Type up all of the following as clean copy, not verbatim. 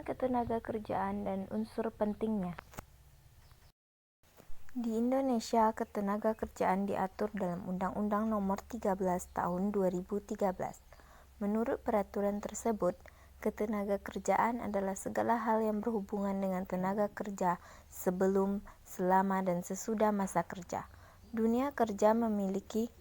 ketenagakerjaan dan unsur pentingnya. Di Indonesia, ketenagakerjaan diatur dalam Undang-Undang Nomor 13 Tahun 2013. Menurut peraturan tersebut, ketenagakerjaan adalah segala hal yang berhubungan dengan tenaga kerja sebelum, selama, dan sesudah masa kerja. Dunia kerja memiliki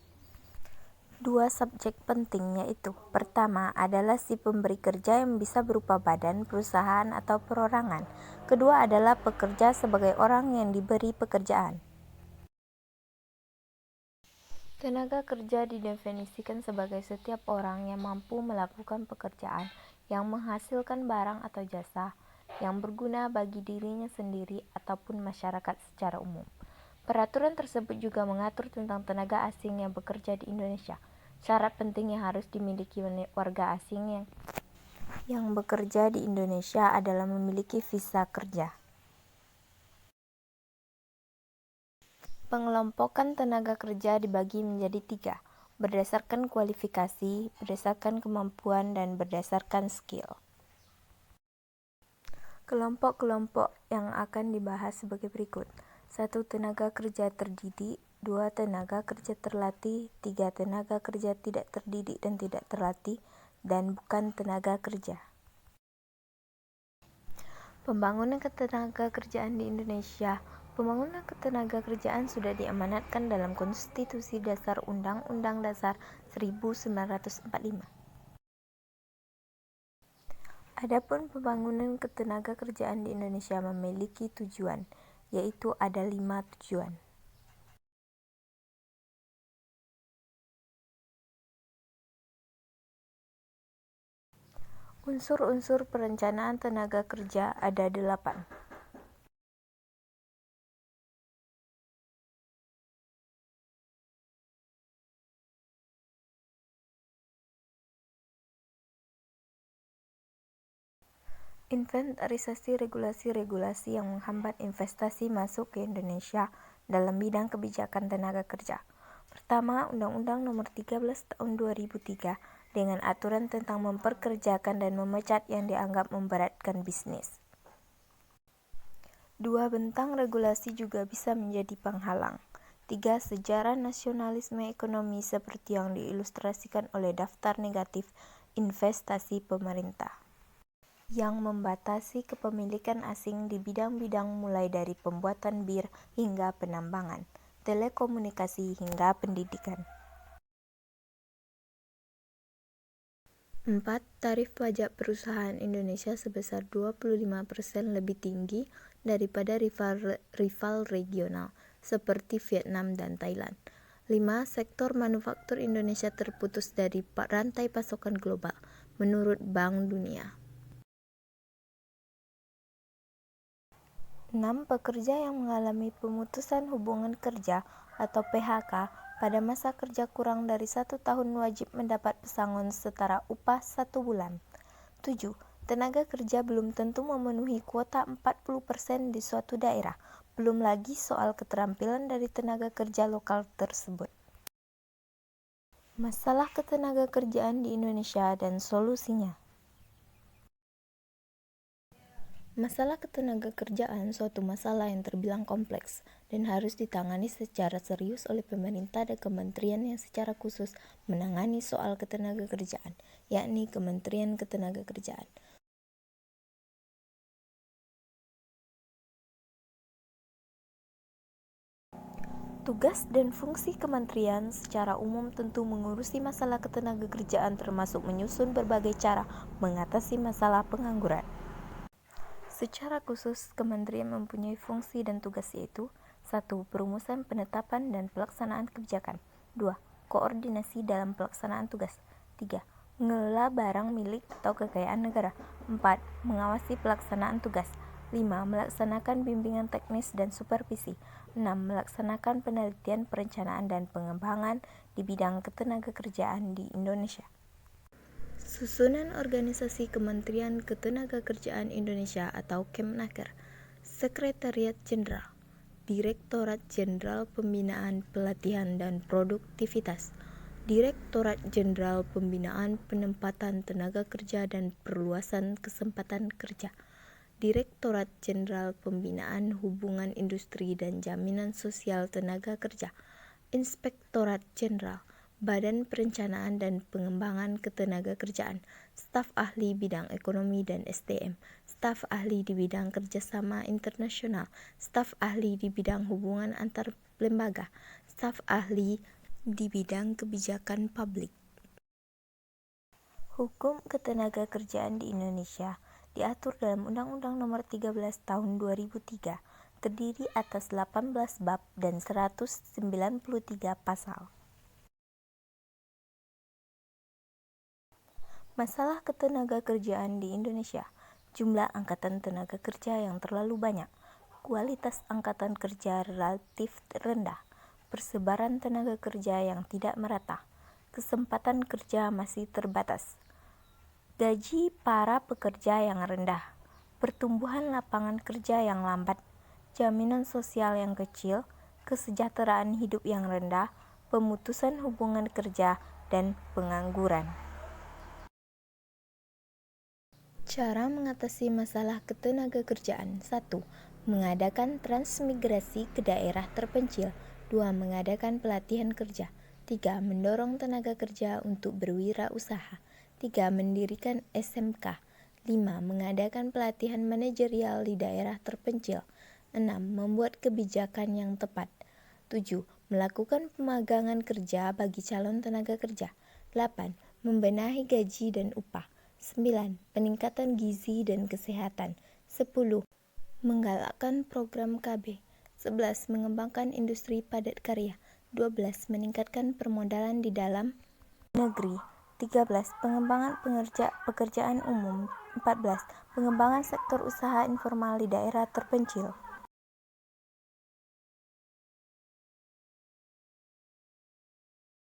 dua subjek penting, yaitu pertama adalah si pemberi kerja yang bisa berupa badan, perusahaan, atau perorangan. Kedua adalah pekerja sebagai orang yang diberi pekerjaan. Tenaga kerja didefinisikan sebagai setiap orang yang mampu melakukan pekerjaan yang menghasilkan barang atau jasa yang berguna bagi dirinya sendiri ataupun masyarakat secara umum. Peraturan tersebut juga mengatur tentang tenaga asing yang bekerja di Indonesia. Syarat penting yang harus dimiliki warga asing yang bekerja di Indonesia adalah memiliki visa kerja. Pengelompokan tenaga kerja dibagi menjadi 3, berdasarkan kualifikasi, berdasarkan kemampuan, dan berdasarkan skill. Kelompok-kelompok yang akan dibahas sebagai berikut. 1. Tenaga kerja terdidik. 2. Tenaga kerja terlatih. 3. Tenaga kerja tidak terdidik dan tidak terlatih, dan bukan tenaga kerja. Pembangunan ketenagakerjaan di Indonesia. Pembangunan ketenagakerjaan sudah diamanatkan dalam Konstitusi Dasar Undang-Undang Dasar 1945. Adapun pembangunan ketenagakerjaan di Indonesia memiliki tujuan, yaitu ada 5 tujuan. Unsur-unsur perencanaan tenaga kerja ada 8. Inventarisasi regulasi-regulasi yang menghambat investasi masuk ke Indonesia dalam bidang kebijakan tenaga kerja. Pertama, Undang-Undang Nomor 13 Tahun 2003 dengan aturan tentang memperkerjakan dan memecat yang dianggap memberatkan bisnis. 2. Bentang regulasi juga bisa menjadi penghalang. 3. Sejarah nasionalisme ekonomi seperti yang diilustrasikan oleh daftar negatif investasi pemerintah, yang membatasi kepemilikan asing di bidang-bidang mulai dari pembuatan bir hingga penambangan, telekomunikasi hingga pendidikan. 4. Tarif pajak perusahaan Indonesia sebesar 25% lebih tinggi daripada rival regional seperti Vietnam dan Thailand. 5. Sektor manufaktur Indonesia terputus dari rantai pasokan global menurut Bank Dunia. 6. Pekerja yang mengalami pemutusan hubungan kerja atau PHK pada masa kerja kurang dari 1 tahun wajib mendapat pesangon setara upah 1 bulan. 7. Tenaga kerja belum tentu memenuhi kuota 40% di suatu daerah, belum lagi soal keterampilan dari tenaga kerja lokal tersebut. Masalah ketenaga kerjaan di Indonesia dan solusinya. Masalah ketenagakerjaan suatu masalah yang terbilang kompleks dan harus ditangani secara serius oleh pemerintah dan kementerian yang secara khusus menangani soal ketenagakerjaan, yakni Kementerian Ketenagakerjaan. Tugas dan fungsi kementerian secara umum tentu mengurusi masalah ketenagakerjaan termasuk menyusun berbagai cara mengatasi masalah pengangguran. Secara khusus, kementerian mempunyai fungsi dan tugas yaitu 1. Perumusan, penetapan, dan pelaksanaan kebijakan. 2. Koordinasi dalam pelaksanaan tugas. 3. Mengelola barang milik atau kekayaan negara. 4. Mengawasi pelaksanaan tugas. 5. Melaksanakan bimbingan teknis dan supervisi. 6. Melaksanakan penelitian, perencanaan, dan pengembangan di bidang ketenagakerjaan di Indonesia. Susunan Organisasi Kementerian Ketenagakerjaan Indonesia atau Kemnaker. Sekretariat Jenderal, Direktorat Jenderal Pembinaan, Pelatihan, dan Produktivitas, Direktorat Jenderal Pembinaan Penempatan Tenaga Kerja dan Perluasan Kesempatan Kerja, Direktorat Jenderal Pembinaan Hubungan Industri dan Jaminan Sosial Tenaga Kerja, Inspektorat Jenderal, Badan Perencanaan dan Pengembangan Ketenagakerjaan, staf ahli bidang ekonomi dan SDM, staf ahli di bidang kerjasama internasional, staf ahli di bidang hubungan antar lembaga, staf ahli di bidang kebijakan publik. Hukum ketenagakerjaan di Indonesia diatur dalam Undang-Undang Nomor 13 Tahun 2003, terdiri atas 18 bab dan 193 pasal. Masalah ketenagakerjaan di Indonesia: jumlah angkatan tenaga kerja yang terlalu banyak, kualitas angkatan kerja relatif rendah, persebaran tenaga kerja yang tidak merata, kesempatan kerja masih terbatas, gaji para pekerja yang rendah, pertumbuhan lapangan kerja yang lambat, jaminan sosial yang kecil, kesejahteraan hidup yang rendah, pemutusan hubungan kerja, dan pengangguran. Cara mengatasi masalah ketenagakerjaan: 1. Mengadakan transmigrasi ke daerah terpencil. 2. Mengadakan pelatihan kerja. 3. Mendorong tenaga kerja untuk berwirausaha. 3. Mendirikan SMK. 5. Mengadakan pelatihan manajerial di daerah terpencil. 6. Membuat kebijakan yang tepat. 7. Melakukan pemagangan kerja bagi calon tenaga kerja. 8. Membenahi gaji dan upah. 9. Peningkatan gizi dan kesehatan. 10. Menggalakkan program KB. 11. Mengembangkan industri padat karya. 12. Meningkatkan permodalan di dalam negeri. 13. Pengembangan pekerjaan umum. 14. Pengembangan sektor usaha informal di daerah terpencil.